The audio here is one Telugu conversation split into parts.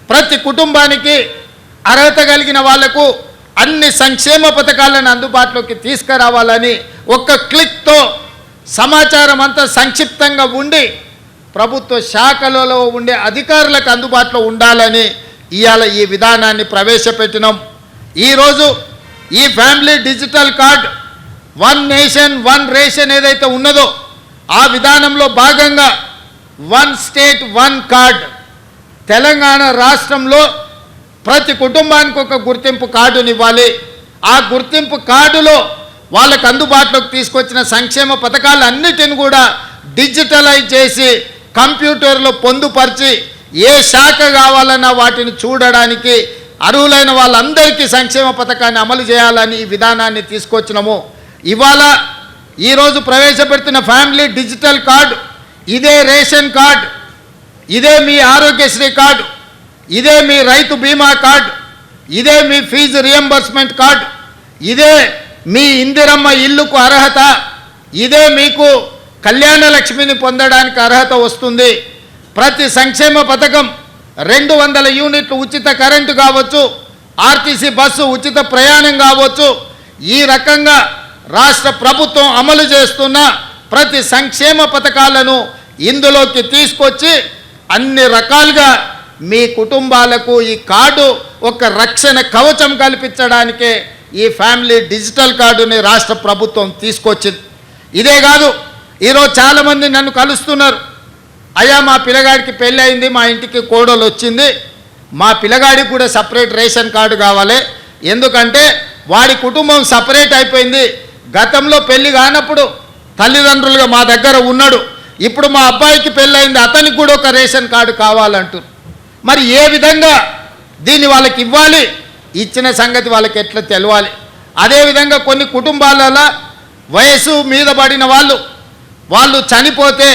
ప్రతి కుటుంబానికి అర్హత కలిగిన వాళ్లకు అన్ని సంక్షేమ పథకాలను అందుబాటులోకి తీసుకురావాలని ఒక్క క్లిక్తో సమాచారం అంతా సంక్షిప్తంగా ఉండి ప్రభుత్వ శాఖలలో ఉండే అధికారులకు అందుబాటులో ఉండాలని ఇవాళ ఈ విధానాన్ని ప్రవేశపెట్టినాం. ఈరోజు ఈ family digital card one nation one ration ఏదైతే ఉన్నదో ఆ విధానంలో భాగంగా one state one card Telangana రాష్ట్రంలో ప్రతి కుటుంబానికి ఒక గుర్తింపు కార్డుని ఇవ్వాలి. ఆ గుర్తింపు కార్డులో వాళ్ళకు అందుబాటులోకి తీసుకొచ్చిన సంక్షేమ పథకాలన్నిటిని కూడా డిజిటలైజ్ చేసి కంప్యూటర్లో పొందుపరిచి ఏ శాఖ కావాలన్నా వాటిని చూడడానికి అర్హులైన వాళ్ళందరికీ సంక్షేమ పథకాన్ని అమలు చేయాలని ఈ విధానాన్ని తీసుకొచ్చినాము. ఇవాళ ఈరోజు ప్రవేశపెడుతున్న ఫ్యామిలీ డిజిటల్ కార్డు ఇదే రేషన్ కార్డు, ఇదే మీ ఆరోగ్యశ్రీ కార్డు, ఇదే మీ రైతు బీమా కార్డు, ఇదే మీ ఫీజు రియంబర్స్మెంట్ కార్డు, ఇదే మీ ఇందిరమ్మ ఇల్లుకు అర్హత, ఇదే మీకు కళ్యాణ లక్ష్మిని పొందడానికి అర్హత వస్తుంది. ప్రతి సంక్షేమ పథకం 200 యూనిట్లు ఉచిత కరెంటు కావచ్చు, ఆర్టీసీ బస్సు ఉచిత ప్రయాణం కావచ్చు, ఈ రకంగా రాష్ట్ర ప్రభుత్వం అమలు చేస్తున్న ప్రతి సంక్షేమ పథకాలను ఇందులోకి తీసుకొచ్చి అన్ని రకాలుగా మీ కుటుంబాలకు ఈ కార్డు ఒక రక్షణ కవచం కల్పించడానికే ఈ ఫ్యామిలీ డిజిటల్ కార్డుని రాష్ట్ర ప్రభుత్వం తీసుకొచ్చింది. ఇదే కాదు, ఈరోజు చాలామంది నన్ను కలుస్తున్నారు. అయ్యా మా పిల్లగాడికి పెళ్ళి అయింది, మా ఇంటికి కోడలు వచ్చింది, మా పిల్లగాడికి కూడా సపరేట్ రేషన్ కార్డు కావాలి, ఎందుకంటే వాడి కుటుంబం సపరేట్ అయిపోయింది. గతంలో పెళ్ళి కానప్పుడు తల్లిదండ్రులుగా మా దగ్గర ఉన్నాడు, ఇప్పుడు మా అబ్బాయికి పెళ్ళయింది, అతనికి కూడా ఒక రేషన్ కార్డు కావాలంటారు. మరి ఏ విధంగా దీన్ని వాళ్ళకి ఇవ్వాలి, ఇచ్చిన సంగతి వాళ్ళకి ఎట్లా తెలవాలి? అదేవిధంగా కొన్ని కుటుంబాలలో వయసు మీద పడిన వాళ్ళు చనిపోతే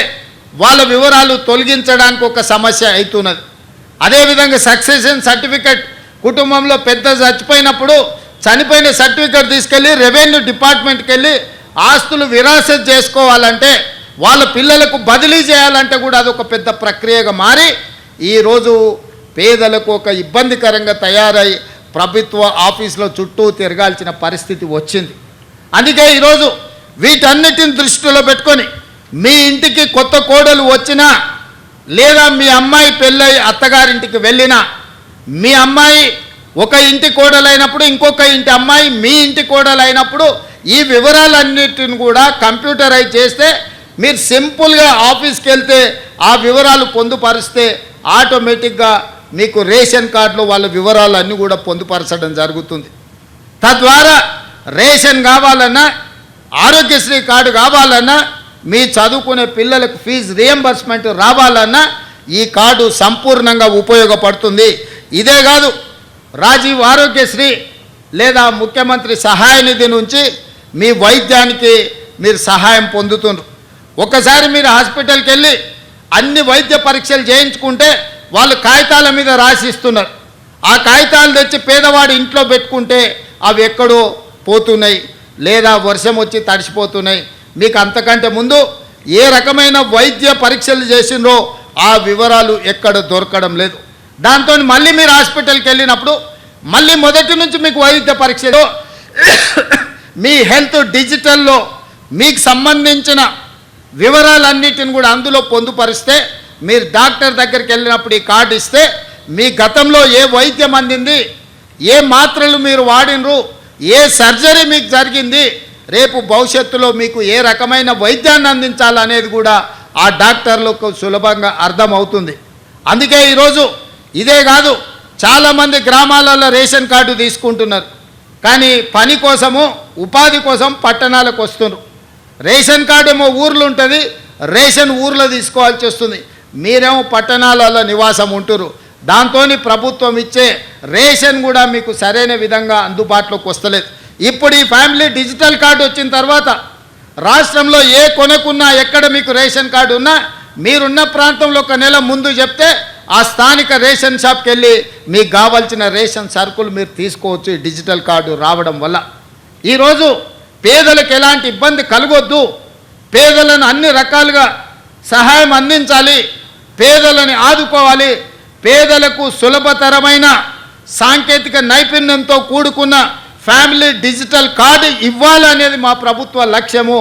వాళ్ళ వివరాలు తొలగించడానికి ఒక సమస్య అవుతున్నది. అదేవిధంగా సక్సెషన్ సర్టిఫికెట్ కుటుంబంలో పెద్ద చచ్చిపోయినప్పుడు చనిపోయిన సర్టిఫికెట్ తీసుకెళ్ళి రెవెన్యూ డిపార్ట్మెంట్కి వెళ్ళి ఆస్తులు విరాసత్ చేసుకోవాలంటే వాళ్ళ పిల్లలకు బదిలీ చేయాలంటే కూడా అదొక పెద్ద ప్రక్రియగా మారి ఈరోజు పేదలకు ఒక ఇబ్బందికరంగా తయారై ప్రభుత్వ ఆఫీసులో చుట్టూ తిరగాల్సిన పరిస్థితి వచ్చింది. అందుకే ఈరోజు వీటన్నిటిని దృష్టిలో పెట్టుకొని మీ ఇంటికి కొత్త కోడలు వచ్చినా లేదా మీ అమ్మాయి పెళ్ళై అత్తగారింటికి వెళ్ళినా, మీ అమ్మాయి ఒక ఇంటి కోడలైనప్పుడు ఇంకొక ఇంటి అమ్మాయి మీ ఇంటి కోడలైనప్పుడు ఈ వివరాలన్నిటిని కూడా కంప్యూటరైజ్ చేస్తే మీరు సింపుల్గా ఆఫీస్కి వెళ్తే ఆ వివరాలు పొందుపరిస్తే ఆటోమేటిక్గా మీకు రేషన్ కార్డులో వాళ్ళ వివరాలన్నీ కూడా పొందుపరచడం జరుగుతుంది. తద్వారా రేషన్ కావాలన్నా, ఆరోగ్యశ్రీ కార్డు కావాలన్నా, మీ చదువుకునే పిల్లలకు ఫీజు రియంబర్స్మెంట్ రావాలన్నా ఈ కార్డు సంపూర్ణంగా ఉపయోగపడుతుంది. ఇదే కాదు, రాజీవ్ ఆరోగ్యశ్రీ లేదా ముఖ్యమంత్రి సహాయ నిధి నుంచి మీ వైద్యానికి మీరు సహాయం పొందుతున్నారు. ఒకసారి మీరు హాస్పిటల్కి వెళ్ళి అన్ని వైద్య పరీక్షలు చేయించుకుంటే వాళ్ళు కాగితాల మీద రాసిస్తున్నారు. ఆ కాగితాలు తెచ్చి పేదవాడి ఇంట్లో పెట్టుకుంటే అవి ఎక్కడో పోతున్నాయి లేదా వర్షం వచ్చి తడిసిపోతున్నాయి. మీకు అంతకంటే ముందు ఏ రకమైన వైద్య పరీక్షలు చేసిండ్రో ఆ వివరాలు ఎక్కడ దొరకడం లేదు. దాంతో మళ్ళీ మీరు హాస్పిటల్కి వెళ్ళినప్పుడు మళ్ళీ మొదటి నుంచి మీకు వైద్య పరీక్షలో మీ హెల్త్ డిజిటల్లో మీకు సంబంధించిన వివరాలన్నిటిని కూడా అందులో పొందుపరిస్తే మీరు డాక్టర్ దగ్గరికి వెళ్ళినప్పుడు ఈ కార్డు ఇస్తే మీ గతంలో ఏ వైద్యం అందింది, ఏ మాత్రలు మీరు వాడినరు, ఏ సర్జరీ మీకు జరిగింది, రేపు భవిష్యత్తులో మీకు ఏ రకమైన వైద్యాన్ని అందించాలనేది కూడా ఆ డాక్టర్లకు సులభంగా అర్థమవుతుంది. అందుకే ఈరోజు ఇదే కాదు, చాలామంది గ్రామాలలో రేషన్ కార్డు తీసుకుంటున్నారు, కానీ పని కోసము ఉపాధి కోసం పట్టణాలకు వస్తున్నారు. రేషన్ కార్డు ఏమో ఊర్లు ఉంటుంది, రేషన్ ఊర్లో తీసుకోవాల్సి వస్తుంది. మీరేమో పట్టణాలలో నివాసం ఉంటురు, దాంతో ప్రభుత్వం ఇచ్చే రేషన్ కూడా మీకు సరైన విధంగా అందుబాటులోకి వస్తలేదు. ఇప్పుడు ఈ ఫ్యామిలీ డిజిటల్ కార్డు వచ్చిన తర్వాత రాష్ట్రంలో ఏ కొనకున్నా ఎక్కడ మీకు రేషన్ కార్డు ఉన్నా మీరున్న ప్రాంతంలో ఒక నెల ముందు చెప్తే ఆ స్థానిక రేషన్ షాప్కి వెళ్ళి మీకు కావాల్సిన రేషన్ సరుకులు మీరు తీసుకోవచ్చు. డిజిటల్ కార్డు రావడం వల్ల ఈరోజు పేదలకు ఎలాంటి ఇబ్బంది కలగొద్దు, పేదలను అన్ని రకాలుగా సహాయం అందించాలి, పేదలని ఆదుకోవాలి, పేదలకు సులభతరమైన సాంకేతిక నైపుణ్యంతో కూడుకున్న ఫ్యామిలీ డిజిటల్ కార్డు ఇవ్వాలనేది మా ప్రభుత్వ లక్ష్యము.